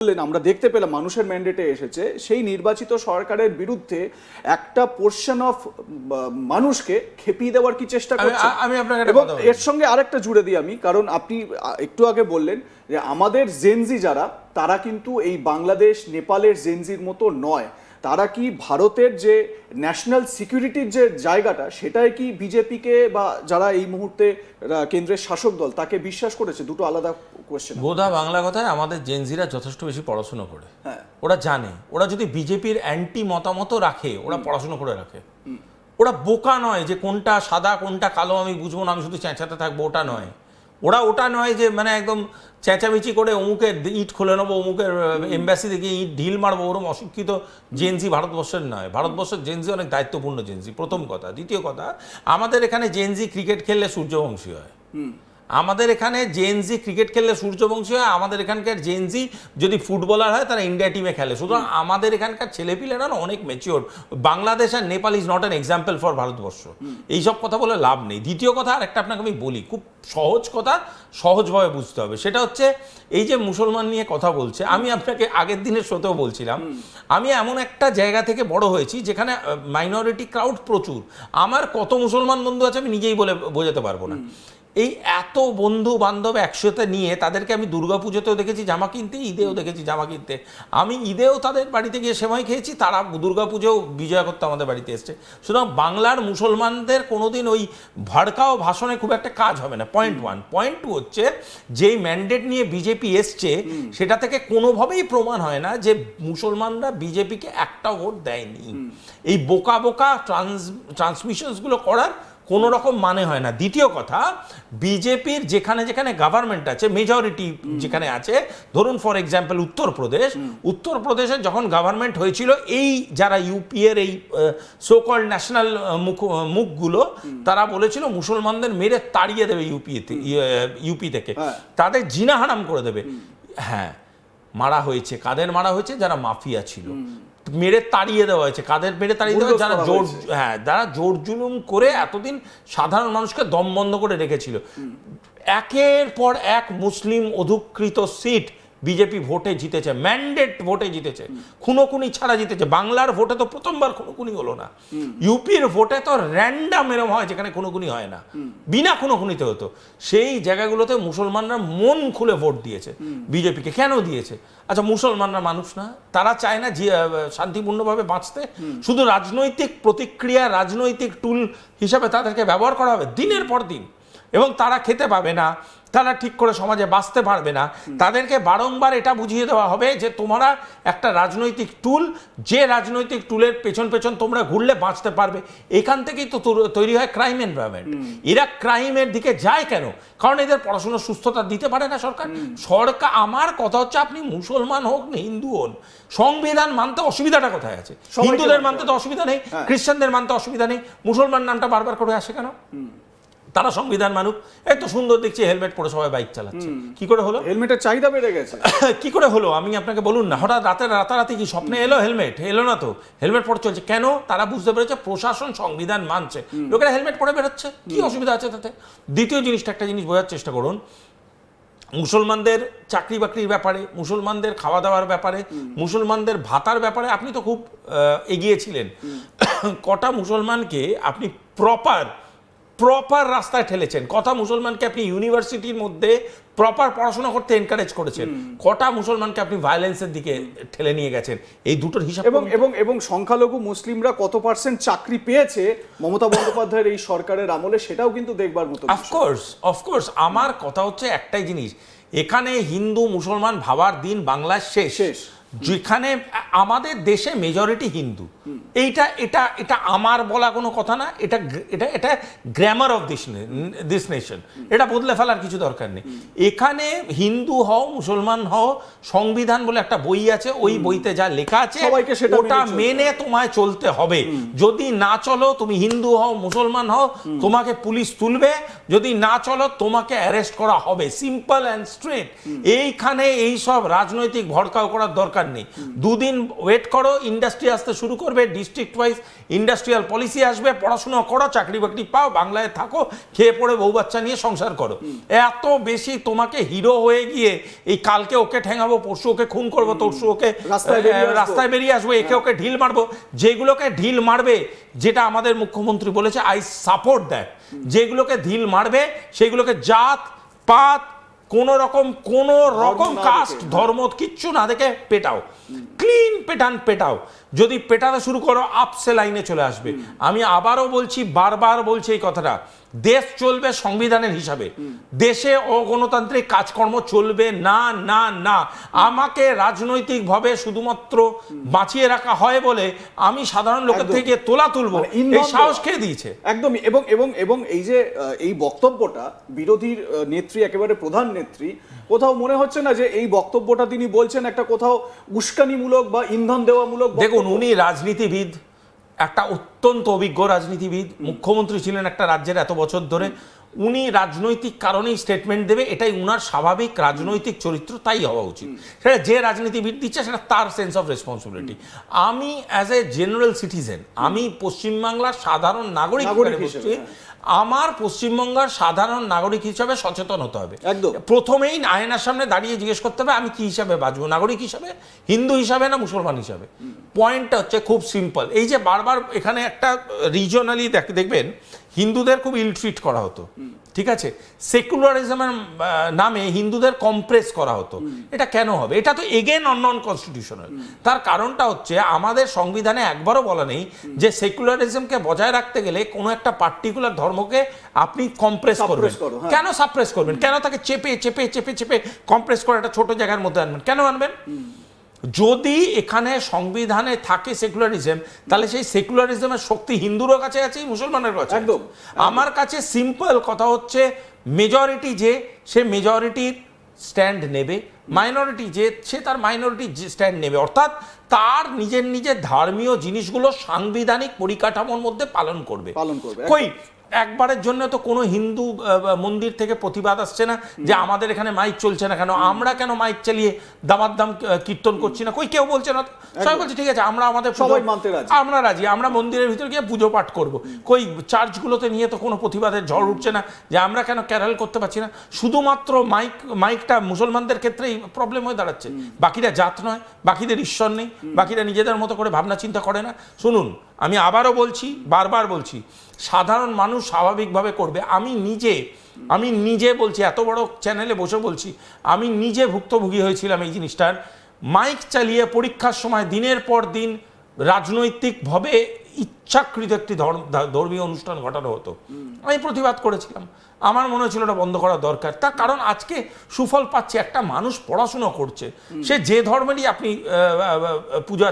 আমরা দেখতে পেলাম মানুষের ম্যান্ডেটে এসেছে, সেই নির্বাচিত সরকারের বিরুদ্ধে একটা পোর্শন অফ মানুষকে খেপিয়ে দেওয়ার কি চেষ্টা করছে। আমি আপনাকে এবং এর সঙ্গে আরেকটা জুড়ে দিই আমি, কারণ আপনি একটু আগে বললেন যে আমাদের জেনজি যারা, তারা কিন্তু এই বাংলাদেশ নেপালের জেনজির মতো নয়। তারা কি ভারতের যে ন্যাশনাল সিকিউরিটির যে জায়গাটা, সেটাই কি বিজেপিকে বা যারা এই মুহূর্তে কেন্দ্রের শাসক দল তাকে বিশ্বাস করেছে? দুটো আলাদা কোয়েশ্চেন। বোধা বাংলা কথায় আমাদের জেনজিরা যথেষ্ট বেশি পড়াশোনা করে, ওরা জানে, ওরা যদি বিজেপির অ্যান্টি মতামত রাখে, ওরা পড়াশোনা করে রাখে। ওরা বোকা নয় যে কোনটা সাদা কোনটা কালো আমি বুঝবো না, আমি শুধু চেঁচাতে থাকবো, ওটা নয়। ওটা নয় যে মানে একদম চেঁচামেচি করে অমুকের ইট খুলে নেবো, অমুকের এম্বাসিতে গিয়ে ইট ঢিল মারবো, ওরকম অশিক্ষিত জেনজি ভারতবর্ষের নয়। ভারতবর্ষের জেনজি অনেক দায়িত্বপূর্ণ জেনজি, প্রথম কথা। দ্বিতীয় কথা, আমাদের এখানে জেনজি ক্রিকেট খেললে সূর্যবংশী হয়। আমাদের এখানে জেনজি ক্রিকেট খেললে সূর্যবংশী হয়। আমাদের এখানকার জেনজি যদি ফুটবলার হয় তারা ইন্ডিয়া টিমে খেলে। সুতরাং আমাদের এখানকার ছেলেপিলেরা না অনেক ম্যাচিওর। বাংলাদেশ আর Nepal is not an example for Bharatvarsha. এইসব কথা বলে লাভ নেই। দ্বিতীয় কথা, আর একটা আপনাকে আমি বলি, খুব সহজ কথা, সহজভাবে বুঝতে হবে। সেটা হচ্ছে এই যে মুসলমান নিয়ে কথা বলছে, আমি আপনাকে আগের দিনের শোতেও বলছিলাম, আমি এমন একটা জায়গা থেকে বড় হয়েছি যেখানে মাইনরিটি ক্রাউড প্রচুর। আমার কত মুসলমান বন্ধু আছে আমি নিজেই বলে বোঝাতে পারবো না। এই এত বন্ধু বান্ধব একসাথে নিয়ে তাদেরকে আমি দুর্গাপুজোতেও দেখেছি জামা কিনতে, ঈদেও দেখেছি জামা কিনতে। আমি ঈদেও তাদের বাড়িতে গিয়ে সেমাই খেয়েছি, তারা দুর্গাপুজোও বিজয় করতে আমাদের বাড়িতে এসছে। সুতরাং বাংলার মুসলমানদের কোনোদিন ওই ভড়কাও ভাষণে খুব একটা কাজ হবে না। Point one. পয়েন্ট টু হচ্ছে, যেই ম্যান্ডেট নিয়ে বিজেপি এসছে সেটা থেকে কোনোভাবেই প্রমাণ হয় না যে মুসলমানরা বিজেপিকে একটা ভোট দেয়নি। এই বোকা বোকা ট্রান্সমিশনসগুলো করার কোনো রকম মানে হয় না। দ্বিতীয় কথা, বিজেপির যেখানে যেখানে গভর্নমেন্ট আছে, মেজরিটি যেখানে আছে, ধরুন ফর এক্সাম্পল উত্তরপ্রদেশে যখন গভর্নমেন্ট হয়েছিল, এই যারা ইউপিএর এই সো কল্ড ন্যাশনাল মুখগুলো, তারা বলেছিল মুসলমানদের মেরে তাড়িয়ে দেবে ইউপি থেকে, তাদের জিনা হারাম করে দেবে। হ্যাঁ, মারা হয়েছে। কাদের মারা হয়েছে? যারা মাফিয়া ছিল, মেরে তাড়িয়ে দেওয়া হয়েছে। কাদের মেরে তাড়িয়ে দেওয়া? যারা যারা জোর জুলুম করে এতদিন সাধারণ মানুষকে দম বন্ধ করে রেখেছিল। একের পর এক মুসলিম অধিকৃত সিট বিজেপি ভোটে জিতেছে, ম্যান্ডেট ভোটে জিতেছে, খুনোখুনি ছাড়া জিতেছে। বাংলার ভোটে তো প্রথমবার খুনোখুনি হলো না। ইউপির ভোটে তো র্যান্ডাম এরম হয় যেখানে খুনোখুনি হয় না, বিনা খুনোখুনিতে হতো। সেই জায়গাগুলোতে মুসলমানরা মন খুলে ভোট দিয়েছে বিজেপিকে। কেন দিয়েছে? আচ্ছা, মুসলমানরা মানুষ না? তারা চায় না যে শান্তিপূর্ণভাবে বাঁচতে? শুধু রাজনৈতিক প্রতিক্রিয়া, রাজনৈতিক টুল হিসাবে তাদেরকে ব্যবহার করা হবে দিনের পর দিন, এবং তারা খেতে পাবে না, তারা ঠিক করে সমাজে বাঁচতে পারবে না। তাদেরকে বারংবার এটা বুঝিয়ে দেওয়া হবে যে তোমরা একটা রাজনৈতিক টুল, যে রাজনৈতিক টুলের পেছন পেছন তোমরা ঘুরলে বাঁচতে পারবে। এখান থেকেই তো তৈরি হয় ক্রাইম এনভায়রনমেন্ট। এরা ক্রাইমের দিকে যায় কেন? কারণ এদের পড়াশোনার সুস্থতা দিতে পারে না সরকার। আমার কথা হচ্ছে, আপনি মুসলমান হোক না হিন্দু হন, সংবিধান মানতে অসুবিধাটা কোথায় আছে? হিন্দুদের মানতে তো অসুবিধা নেই, খ্রিস্টানদের মানতে অসুবিধা নেই, মুসলমান নামটা বারবার করে আসে কেন? তারা সংবিধান মানুক। এই তো সুন্দর দেখছি হেলমেট পরে সবাই বাইক চালাচ্ছে। কি করে হলো? হেলমেটের চাহিদা বেড়ে গেছে। কি করে হলো আমি আপনাকে বলুন না। হঠাৎ রাতারাতি কি স্বপ্নে এলো হেলমেট? এলো না তো। হেলমেট পরে চলছে কেন? তারা বুঝতে পেরেছে প্রশাসন সংবিধান মানছে, লোকেরা হেলমেট পরে বেরোচ্ছে, কি অসুবিধা আছে তাতে? দ্বিতীয় জিনিসটা, একটা জিনিস বোঝার চেষ্টা করুন, মুসলমানদের চাকরি বাকরির ব্যাপারে, মুসলমানদের খাওয়া দাওয়ার ব্যাপারে, মুসলমানদের ভাতার ব্যাপারে আপনি তো খুব এগিয়েছিলেন। কটা মুসলমানকে আপনি প্রপার রাস্তায় ঠেলেছেন? কটা মুসলমানকে আপনি ইউনিভার্সিটির মধ্যে প্রপার পড়াশোনা করতে এনকারেজ করেছেন? কটা মুসলমানকে আপনি ভায়োলেন্সের দিকে ঠেলে নিয়ে গেছেন? এই দুটোর হিসাব। এবং সংখ্যালঘু মুসলিমরা কত পার্সেন্ট চাকরি পেয়েছে মমতা বন্দ্যোপাধ্যায়ের এই সরকারের আমলে, সেটাও কিন্তু দেখবার মতো। অফকোর্স আমার কথা হচ্ছে একটাই জিনিস, এখানে হিন্দু মুসলমান ভাবার দিন বাংলার শেষ। যেখানে আমাদের দেশে মেজরিটি হিন্দু, এটা আমার বলা কোনো কথা না, এটা গ্রামার অফ দিস নেশন, এটা বদলে ফেলার কিছু দরকার নেই। এখানে হিন্দু হও মুসলমান হও, সংবিধান বলে একটা বই আছে, ওই বইতে যা লেখা আছে ওটা মেনে তোমায় চলতে হবে। যদি না চলো, তুমি হিন্দু হও মুসলমান হও, তোমাকে পুলিশ তুলবে, যদি না চলো তোমাকে অ্যারেস্ট করা হবে। Simple and straight. এইখানে এই সব রাজনৈতিক ভড়কাও করার দরকার নেই। দুদিন ওয়েট করো, ইন্ডাস্ট্রি আসতে শুরু করবে, ডিস্ট্রিক্ট ওয়াইজ ইন্ডাস্ট্রিয়াল পলিসি আসবে, পড়াশোনা করো, চাকরি বাকরি পাও, বাংলায় থাকো, খেয়ে পড়ে বউ বাচ্চা নিয়ে সংসার করো। এত বেশি তোমাকে হিরো হয়ে গিয়ে এই কালকে ওকে ঠেঙাবো, পরশু ওকে খুন করবো, তরশু ওকে রাস্তায় বেরিয়ে আসবো, একে ওকে ঢিল মারবো, যেগুলোকে ঢিল মারবে, যেটা আমাদের মুখ্যমন্ত্রী বলেছে, আই সাপোর্ট দ্যাট, যেগুলোকে ঢিল মারবে সেগুলোকে জাত পাত কোন রকম কাস্ট ধর্ম কিচ্ছু না দেখে পেটাও, ক্লিন পেটাও। যদি পেটাতে শুরু করো আপসে লাইনে চলে আসবে। আমি আবারও বলছি, বারবার বলছি এই কথাটা, দেশ চলবে সংবিধানের হিসাবে, দেশে অগণতান্ত্রিক কাজকর্ম চলবে না না না। আমাকে রাজনৈতিকভাবে শুধুমাত্র বাঁচিয়ে রাখা হয় বলে আমি সাধারণ লোকের থেকে তোলা তুলবো, এই সাহস খেয়ে দিয়েছে একদমই। এবং এই যে এই বক্তব্যটা বিরোধীর নেত্রী, একেবারে প্রধান নেত্রী, কোথাও মনে হচ্ছে না যে এই বক্তব্যটা তিনি বলছেন একটা কোথাও উস্কানিমূলক বা ইন্ধন দেওয়ামূলক? দেখুন, উনি রাজনীতিবিদ, একটা অত্যন্ত অভিজ্ঞ রাজনীতিবিদ, মুখ্যমন্ত্রী ছিলেন একটা রাজ্যের এত বছর ধরে। উনি রাজনৈতিক কারণেই স্টেটমেন্ট দেবে, এটাই উনার স্বাভাবিক রাজনৈতিক চরিত্র, তাই হওয়া উচিত। সেটা যে রাজনীতিবিদ দিচ্ছে সেটা তার সেন্স অফ রেসপন্সিবিলিটি। আমি অ্যাজ এ জেনারেল সিটিজেন, আমি পশ্চিমবাংলার সাধারণ নাগরিক হিসেবে, আমার পশ্চিমবঙ্গের সাধারণ নাগরিক হিসাবে সচেতন হতে হবে। প্রথমেই আয়নার সামনে দাঁড়িয়ে জিজ্ঞেস করতে হবে আমি কি হিসাবে বাঁচবো, নাগরিক হিসাবে, হিন্দু হিসাবে না মুসলমান হিসাবে। পয়েন্টটা হচ্ছে খুব সিম্পল। এই যে বারবার এখানে একটা রিজনালি দেখবেন হিন্দুদের খুব ইল ট্রিট করা হতো, ঠিক আছে, সেকুলারিজমের নামে হিন্দুদের কম্প্রেস করা হতো। এটা কেন হবে? এটা তো এগেন নন কনস্টিটিউশনাল। তার কারণটা হচ্ছে আমাদের সংবিধানে একবারও বলা নেই যে সেকুলারিজমকে বজায় রাখতে গেলে কোনো একটা পার্টিকুলার ধর্মকে আপনি কম্প্রেস করবেন। কেন সাপ্রেস করবেন? কেন তাকে চেপে চেপে চেপে চেপে কম্প্রেস করে একটা ছোট জায়গার মধ্যে আনবেন? কেন আনবেন? যদি এখানে সংবিধানে থাকে সেকুলারিজম, তাহলে সেই সেকুলারিজমের শক্তি হিন্দুরও কাছে আছে, মুসলমানের কাছে। একদম। আমার কাছে সিম্পল কথা হচ্ছে, মেজরিটি যে সে মেজরিটির স্ট্যান্ড নেবে, মাইনরিটি যে সে তার মাইনরিটি স্ট্যান্ড নেবে, অর্থাৎ তার নিজের ধর্মীয় জিনিসগুলো সাংবিধানিক পরিকাঠামোর মধ্যে পালন করবে। কই একবারের জন্য তো কোনো হিন্দু মন্দির থেকে প্রতিবাদ আসছে না যে আমাদের এখানে মাইক চলছে না কেন, আমরা কেন মাইক চালিয়ে দামাদ্দাম কীর্তন করছি না? কই কেউ বলছে না। সবাই বলছে ঠিক আছে, আমরা আমাদের আমরা রাজি, আমরা মন্দিরের ভিতরে গিয়ে পুজো পাঠ করব। কই চার্চগুলোতে নিয়ে তো কোনো প্রতিবাদের ঝড় উঠছে না যে আমরা কেন ক্যারল করতে পারছি না। শুধুমাত্র মাইকটা মুসলমানদের ক্ষেত্রেই প্রবলেম হয়ে দাঁড়াচ্ছে, বাকিরা জাত নয়, বাকিদের ঈশ্বর নেই, বাকিরা নিজেদের মতো করে ভাবনা চিন্তা করে না। শুনুন, আমি আবারও বলছি, বারবার বলছি, সাধারণ মানুষ স্বাভাবিকভাবে করবে। আমি নিজে বলছি, এত বড় চ্যানেলে বসে বলছি, আমি নিজে ভুক্তভোগী হয়েছিলাম এই জিনিসটার। মাইক চালিয়ে পরীক্ষার সময় দিনের পর দিন রাজনৈতিকভাবে ইচ্ছাকৃত একটি ধর্মীয় অনুষ্ঠান ঘটানো হতো। আমি প্রতিবাদ করেছিলাম, আমার মনে হয়েছিল ওটা বন্ধ করা দরকার। তার কারণ আজকে সুফল পাচ্ছে, একটা মানুষ পড়াশুনো করছে, সে যে ধর্মেরই আপনি পূজা